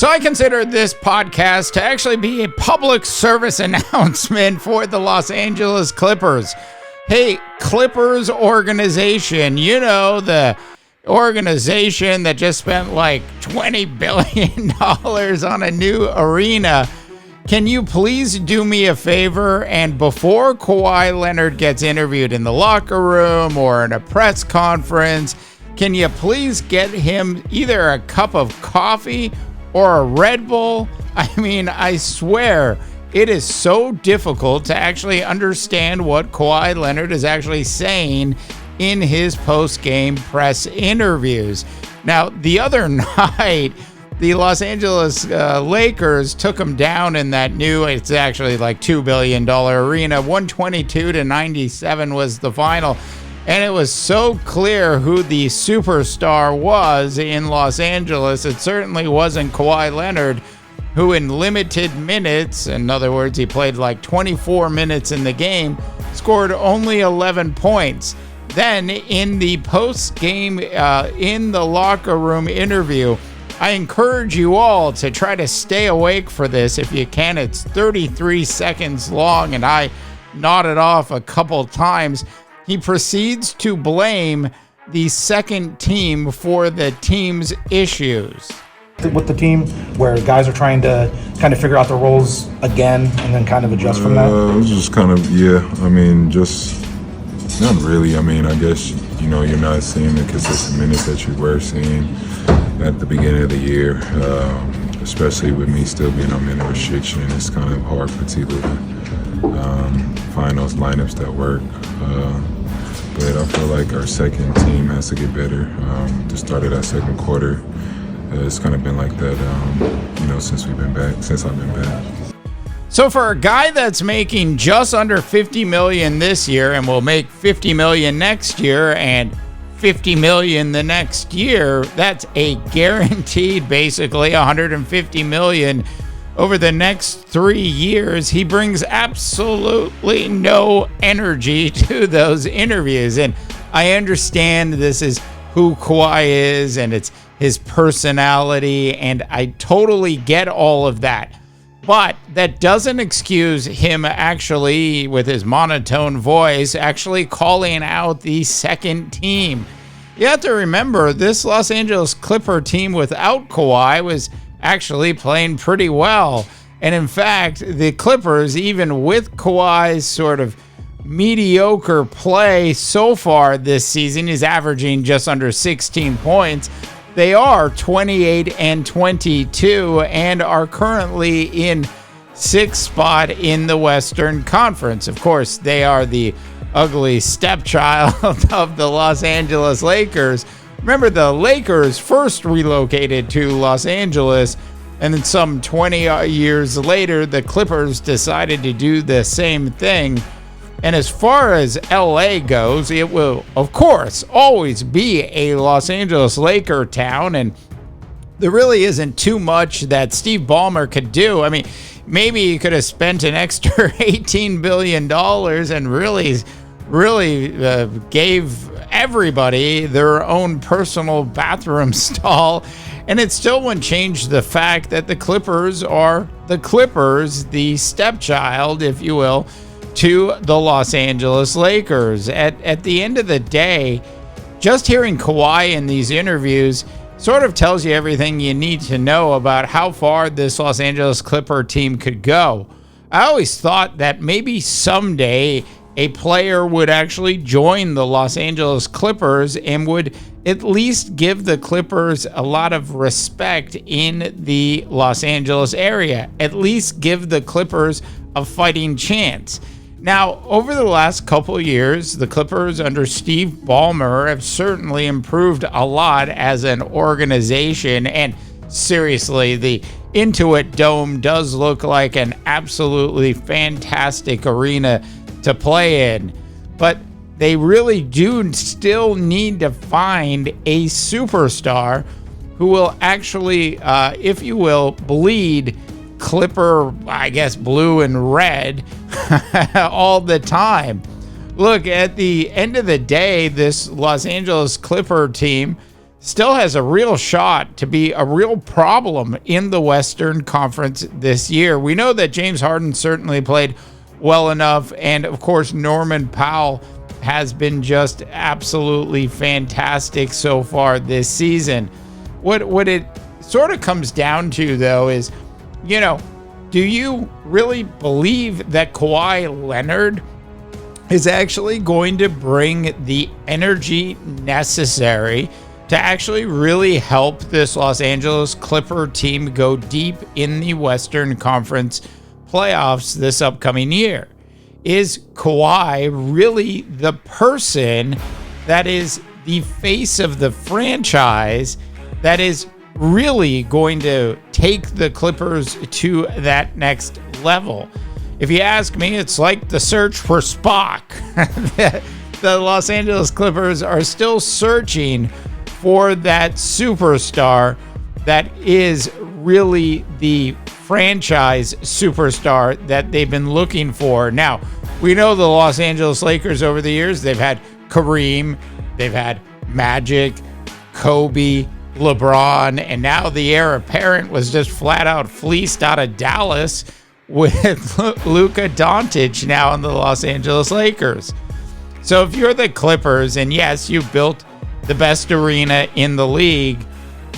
So I consider this podcast to actually be a public service announcement for the Los Angeles Clippers. Hey, Clippers organization, you know, the organization that just spent like $20 billion on a new arena. Can you please do me a favor, and before Kawhi Leonard gets interviewed in the locker room or in a press conference, can you please get him either a cup of coffee or a Red Bull? I mean, I swear, it is so difficult to actually understand what Kawhi Leonard is actually saying in his post-game press interviews. Now, the other night, the Los Angeles Lakers took him down in that new, it's actually like $2 billion arena. 122-97 was the final. And it was so clear who the superstar was in Los Angeles. It certainly wasn't Kawhi Leonard, who in limited minutes, in other words, he played like 24 minutes in the game, scored only 11 points. Then in the post-game, in the locker room interview, I encourage you all to try to stay awake for this if you can. It's 33 seconds long, and I nodded off a couple times. He proceeds to blame the second team for the team's issues. With the team, where guys are trying to kind of figure out their roles again and then kind of adjust from that? It was just kind of, I mean, just not really. I mean, I guess, you're not seeing the consistent minutes that you were seeing at the beginning of the year, especially with me still being on minute restriction. It's kind of hard for Tila to find those lineups that work. But I feel like our second team has to get better. The start of that second quarter, it's kind of been like that, since I've been back. So for a guy that's making just under $50 million this year and will make $50 million next year and $50 million the next year, that's a guaranteed, basically, $150 million over the next 3 years. He brings absolutely no energy to those interviews. And I understand this is who Kawhi is and it's his personality, and I totally get all of that. But that doesn't excuse him actually, with his monotone voice, actually calling out the second team. You have to remember, this Los Angeles Clipper team without Kawhi was actually playing pretty well. And in fact, the Clippers, even with Kawhi's sort of mediocre play so far this season, is averaging just under 16 points. They are 28-22 and are currently in 6th spot in the Western Conference. Of course, they are the ugly stepchild of the Los Angeles Lakers. Remember, the Lakers first relocated to Los Angeles, and then some 20 years later, the Clippers decided to do the same thing. And as far as LA goes, it will, of course, always be a Los Angeles Laker town, and there really isn't too much that Steve Ballmer could do. I mean, maybe he could have spent an extra $18 billion and really gave everybody their own personal bathroom stall, and it still wouldn't change the fact that the Clippers are the Clippers, the stepchild, if you will, to the Los Angeles Lakers. At the end of the day, just hearing Kawhi in these interviews sort of tells you everything you need to know about how far this Los Angeles Clipper team could go. I always thought that maybe someday a player would actually join the Los Angeles Clippers and would at least give the Clippers a lot of respect in the Los Angeles area, at least give the Clippers a fighting chance. Now, over the last couple of years, the Clippers under Steve Ballmer have certainly improved a lot as an organization, and seriously, the Intuit Dome does look like an absolutely fantastic arena to play in, but they really do still need to find a superstar who will actually, if you will, bleed Clipper, I guess, blue and red all the time. Look, at the end of the day, this Los Angeles Clipper team, still has a real shot to be a real problem in the Western Conference this year. We know that James Harden certainly played well enough, and of course Norman Powell has been just absolutely fantastic so far this season. What it sort of comes down to, though, is, do you really believe that Kawhi Leonard is actually going to bring the energy necessary to actually really help this Los Angeles Clipper team go deep in the Western Conference playoffs this upcoming year? Is Kawhi really the person that is the face of the franchise that is really going to take the Clippers to that next level? If you ask me, it's like the search for Spock. The Los Angeles Clippers are still searching for that superstar that is really the franchise superstar that they've been looking for. Now, we know the Los Angeles Lakers over the years, they've had Kareem, they've had Magic, Kobe, LeBron, and now the heir apparent was just flat out fleeced out of Dallas with Luka Doncic now in the Los Angeles Lakers. So if you're the Clippers, and yes, you built the best arena in the league,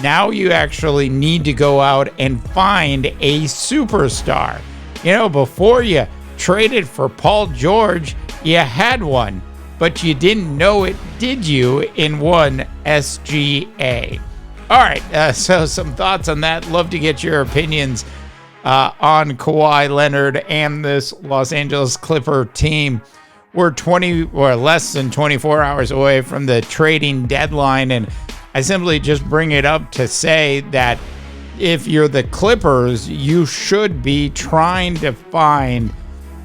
now you actually need to go out and find a superstar. Before you traded for Paul George, you had one, but you didn't know it, did you, in one SGA? All right, so some thoughts on that. Love to get your opinions on Kawhi Leonard and this Los Angeles Clipper team. We're less than 24 hours away from the trading deadline, and I simply just bring it up to say that if you're the Clippers, you should be trying to find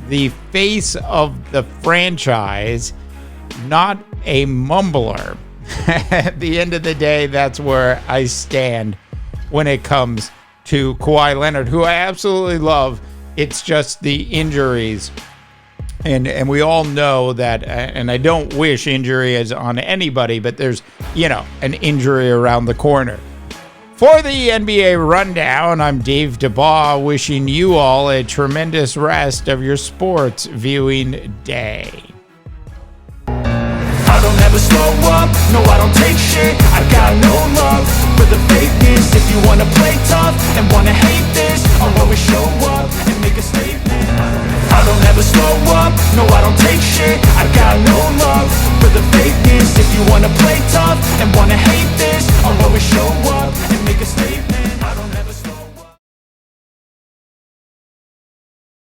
the face of the franchise, not a mumbler. At the end of the day, that's where I stand when it comes to Kawhi Leonard, who I absolutely love. It's just the injuries. And we all know that, and I don't wish injuries on anybody, but there's, an injury around the corner. For the NBA Rundown, I'm Dave DeBaugh, wishing you all a tremendous rest of your sports viewing day. I don't ever slow up, no I don't take shit. I got no love for the fakeness. If you wanna play tough and wanna hate this, I'll always show up and make a statement. I don't ever slow up, no I don't take shit. I got no love for the fakeness. If you wanna play tough and wanna hate this, I'll always show up and make a statement.